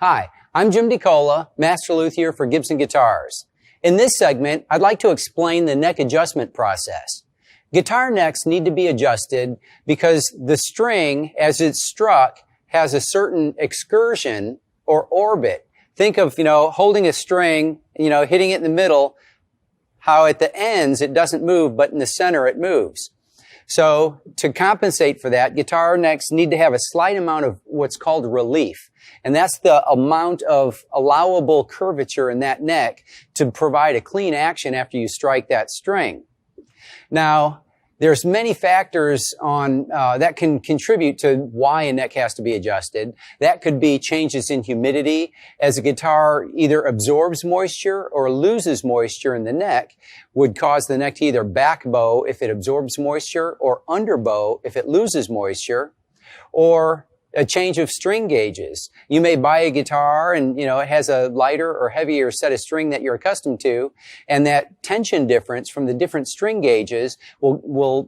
Hi, I'm Jim DeCola, Master Luthier for Gibson Guitars. In this segment, I'd like to explain the neck adjustment process. Guitar necks need to be adjusted because the string, as it's struck, has a certain excursion or orbit. Think of, holding a string, hitting it in the middle, how at the ends it doesn't move, but in the center it moves. So to compensate for that, guitar necks need to have a slight amount of what's called relief. And that's the amount of allowable curvature in that neck to provide a clean action after you strike that string. Now, there's many factors that can contribute to why a neck has to be adjusted. That could be changes in humidity, as a guitar either absorbs moisture or loses moisture in the neck, would cause the neck to either back bow if it absorbs moisture or under bow if it loses moisture, or a change of string gauges. You may buy a guitar and, it has a lighter or heavier set of string that you're accustomed to, and that tension difference from the different string gauges will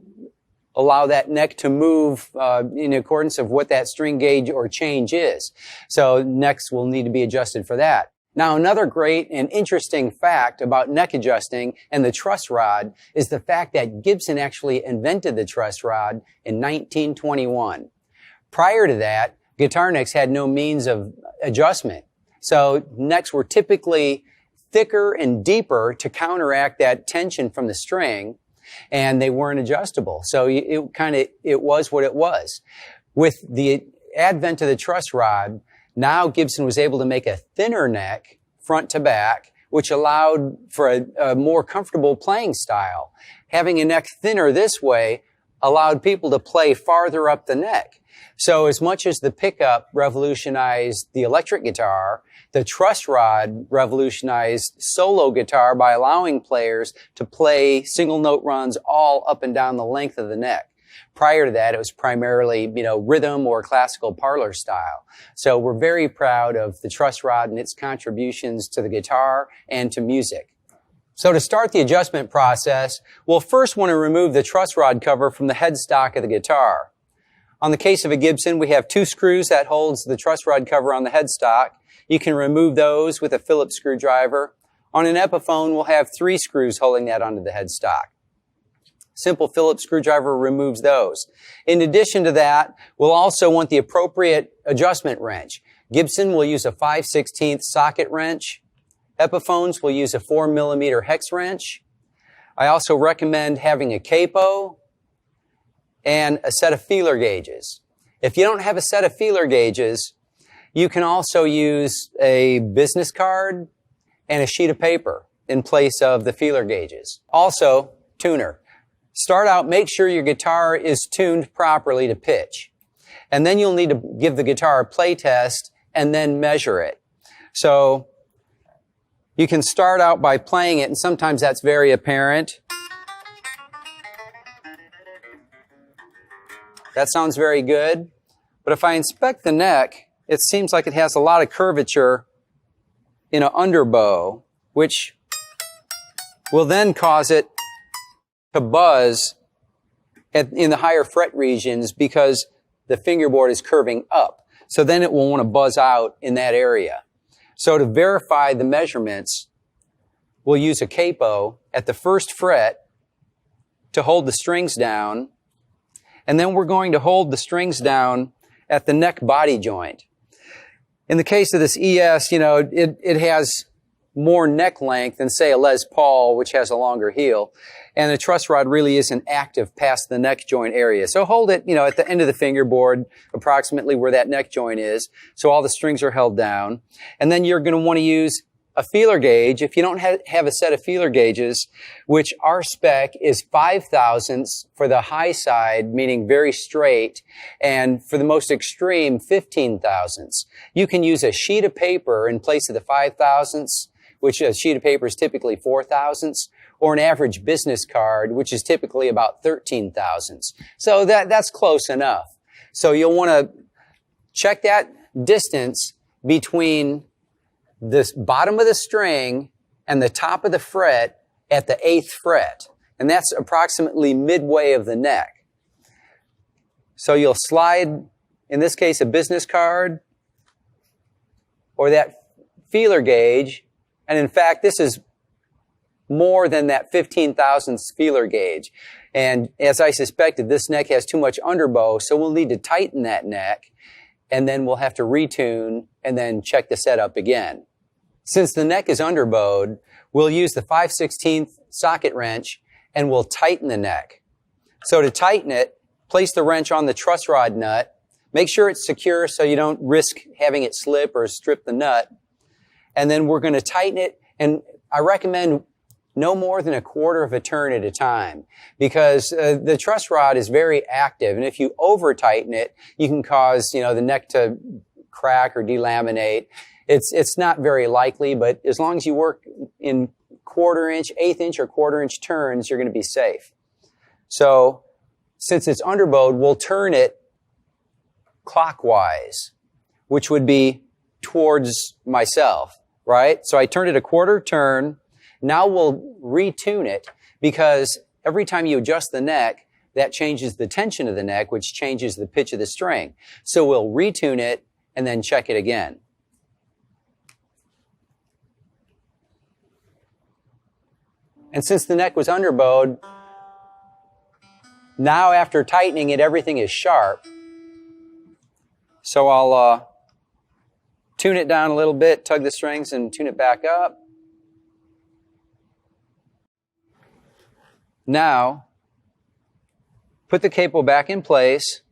allow that neck to move in accordance of what that string gauge or change is. So necks will need to be adjusted for that. Now, another great and interesting fact about neck adjusting and the truss rod is the fact that Gibson actually invented the truss rod in 1921. Prior to that, guitar necks had no means of adjustment. So necks were typically thicker and deeper to counteract that tension from the string, and they weren't adjustable. So it was what it was. With the advent of the truss rod, now Gibson was able to make a thinner neck front to back, which allowed for a more comfortable playing style. Having a neck thinner this way allowed people to play farther up the neck. So as much as the pickup revolutionized the electric guitar, the truss rod revolutionized solo guitar by allowing players to play single note runs all up and down the length of the neck. Prior to that, it was primarily, rhythm or classical parlor style. So we're very proud of the truss rod and its contributions to the guitar and to music. So to start the adjustment process, we'll first want to remove the truss rod cover from the headstock of the guitar. On the case of a Gibson, we have 2 screws that holds the truss rod cover on the headstock. You can remove those with a Phillips screwdriver. On an Epiphone, we'll have 3 screws holding that onto the headstock. Simple Phillips screwdriver removes those. In addition to that, we'll also want the appropriate adjustment wrench. Gibson will use a 5/16 socket wrench. Epiphones will use a 4mm hex wrench. I also recommend having a capo and a set of feeler gauges. If you don't have a set of feeler gauges, you can also use a business card and a sheet of paper in place of the feeler gauges. Also, tuner. Start out, make sure your guitar is tuned properly to pitch. And then you'll need to give the guitar a play test and then measure it. So you can start out by playing it, and sometimes that's very apparent. That sounds very good. But if I inspect the neck, it seems like it has a lot of curvature in an underbow, which will then cause it to buzz in the higher fret regions because the fingerboard is curving up. So then it will want to buzz out in that area. So to verify the measurements, we'll use a capo at the first fret to hold the strings down. And then we're going to hold the strings down at the neck body joint. In the case of this ES, it has more neck length than, say, a Les Paul, which has a longer heel. And the truss rod really isn't active past the neck joint area. So hold it, at the end of the fingerboard, approximately where that neck joint is, so all the strings are held down. And then you're going to want to use a feeler gauge. If you don't have a set of feeler gauges, which our spec is 5/1000ths for the high side, meaning very straight, and for the most extreme, 15/1000ths. You can use a sheet of paper in place of the 5/1000ths, which a sheet of paper is typically 4/1000ths, or an average business card, which is typically about 13/1000ths. So that's close enough. So you'll want to check that distance between the bottom of the string and the top of the fret at the 8th fret. And that's approximately midway of the neck. So you'll slide, in this case, a business card or that feeler gauge, and in fact, this is more than that 15 thousandths feeler gauge. And as I suspected, this neck has too much underbow, so we'll need to tighten that neck, and then we'll have to retune and then check the setup again. Since the neck is underbowed, we'll use the 5/16 socket wrench and we'll tighten the neck. So to tighten it, place the wrench on the truss rod nut. Make sure it's secure so you don't risk having it slip or strip the nut. And then we're going to tighten it, and I recommend no more than a quarter of a turn at a time, because the truss rod is very active, and if you over tighten it, you can cause the neck to crack or delaminate. It's not very likely, but as long as you work in quarter-inch, eighth-inch, or quarter-inch turns, you're going to be safe. So since it's underbowed, we'll turn it clockwise, which would be towards myself, right? So I turned it a quarter turn. Now we'll retune it, because every time you adjust the neck, that changes the tension of the neck, which changes the pitch of the string. So we'll retune it and then check it again. And since the neck was underbowed, now after tightening it, everything is sharp. So I'll tune it down a little bit, tug the strings, and tune it back up. Now, put the capo back in place,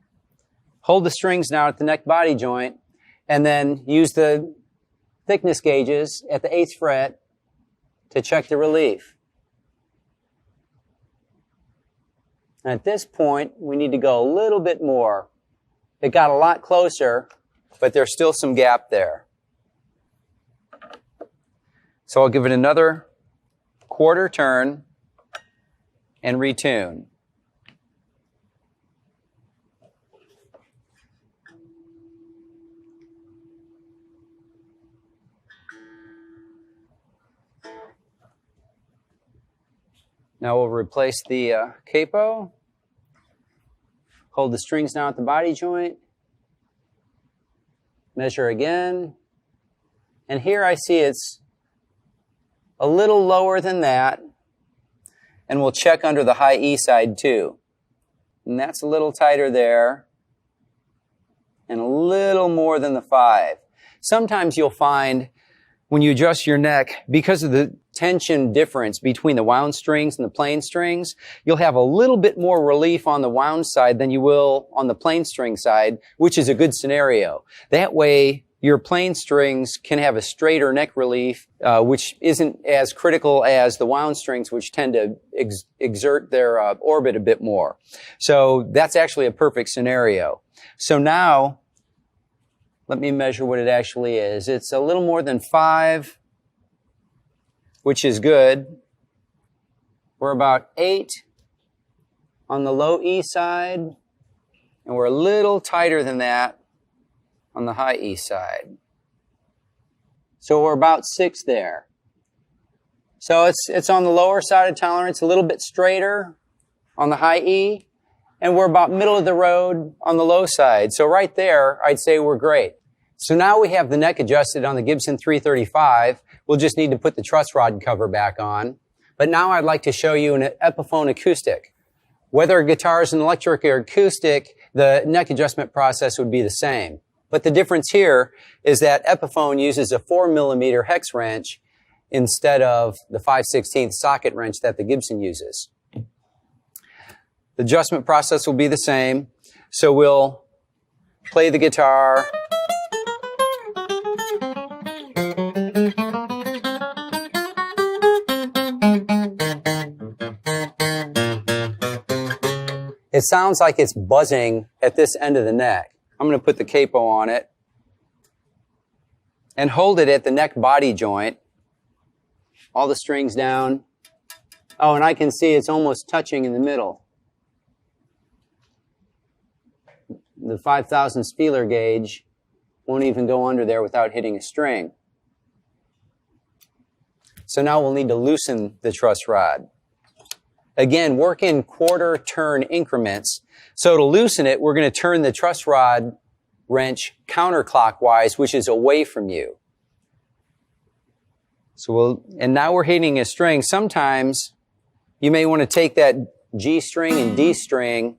hold the strings down at the neck body joint, and then use the thickness gauges at the 8th fret to check the relief. And at this point, we need to go a little bit more. It got a lot closer, but there's still some gap there. So I'll give it another quarter turn and retune. Now we'll replace the capo, hold the strings down at the body joint, measure again, and here I see it's a little lower than that, and we'll check under the high E side too. And that's a little tighter there, and a little more than the 5. Sometimes you'll find when you adjust your neck, because of the tension difference between the wound strings and the plain strings, you'll have a little bit more relief on the wound side than you will on the plain string side, which is a good scenario. That way, your plain strings can have a straighter neck relief, which isn't as critical as the wound strings, which tend to exert their orbit a bit more. So that's actually a perfect scenario. So now, let me measure what it actually is. It's a little more than 5, which is good. We're about 8 on the low E side, and we're a little tighter than that on the high E side. So we're about 6 there. So it's on the lower side of tolerance, a little bit straighter on the high E, and we're about middle of the road on the low side. So right there, I'd say we're great. So now we have the neck adjusted on the Gibson 335. We'll just need to put the truss rod cover back on. But now I'd like to show you an Epiphone acoustic. Whether a guitar is an electric or acoustic, the neck adjustment process would be the same. But the difference here is that Epiphone uses a 4mm hex wrench instead of the 5/16 socket wrench that the Gibson uses. The adjustment process will be the same. So we'll play the guitar. It sounds like it's buzzing at this end of the neck. I'm going to put the capo on it and hold it at the neck body joint. All the strings down. Oh, and I can see it's almost touching in the middle. The 5/1000 feeler gauge won't even go under there without hitting a string. So now we'll need to loosen the truss rod. Again, work in quarter turn increments. So to loosen it, we're going to turn the truss rod wrench counterclockwise, which is away from you. And now we're hitting a string. Sometimes you may want to take that G string and D string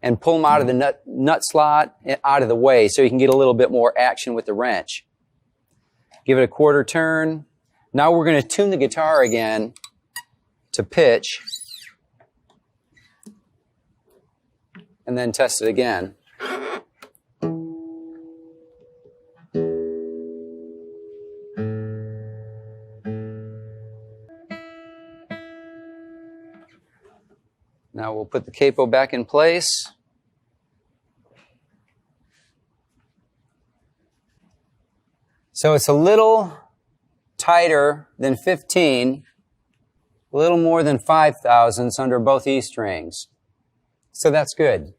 and pull them out of the nut slot, out of the way, so you can get a little bit more action with the wrench. Give it a quarter turn. Now we're going to tune the guitar again to pitch, and then test it again. Now we'll put the capo back in place. So it's a little tighter than 15, a little more than 5 thousandths under both E strings. So that's good.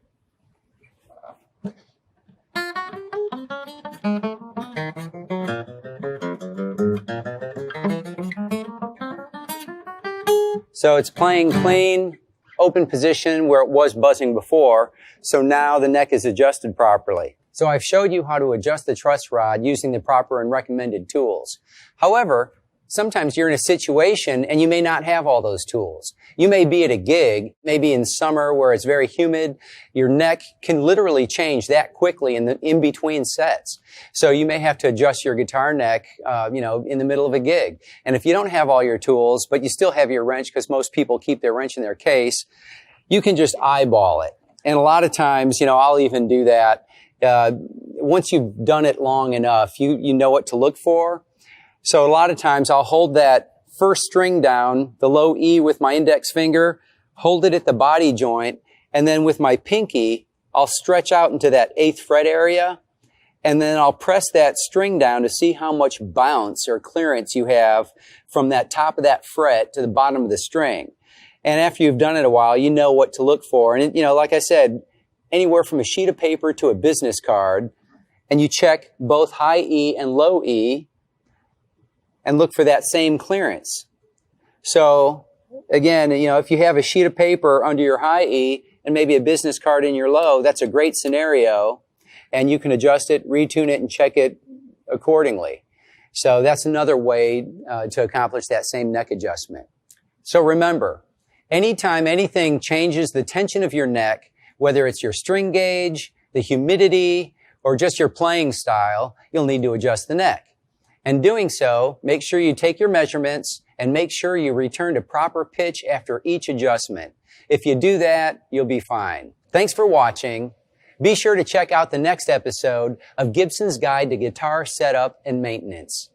So it's playing clean, open position where it was buzzing before, so now the neck is adjusted properly. So I've showed you how to adjust the truss rod using the proper and recommended tools. However, sometimes you're in a situation and you may not have all those tools. You may be at a gig, maybe in summer where it's very humid. Your neck can literally change that quickly in between sets. So you may have to adjust your guitar neck, in the middle of a gig. And if you don't have all your tools, but you still have your wrench, because most people keep their wrench in their case, you can just eyeball it. And a lot of times, I'll even do that. Once you've done it long enough, you know what to look for. So a lot of times I'll hold that first string down, the low E with my index finger, hold it at the body joint, and then with my pinky, I'll stretch out into that 8th fret area, and then I'll press that string down to see how much bounce or clearance you have from that top of that fret to the bottom of the string. And after you've done it a while, you know what to look for. And, like I said, anywhere from a sheet of paper to a business card, and you check both high E and low E, and look for that same clearance. So, again, if you have a sheet of paper under your high E and maybe a business card in your low, that's a great scenario, and you can adjust it, retune it, and check it accordingly. So that's another way to accomplish that same neck adjustment. So remember, anytime anything changes the tension of your neck, whether it's your string gauge, the humidity, or just your playing style, you'll need to adjust the neck. And doing so, make sure you take your measurements and make sure you return to proper pitch after each adjustment. If you do that, you'll be fine. Thanks for watching. Be sure to check out the next episode of Gibson's Guide to Guitar Setup and Maintenance.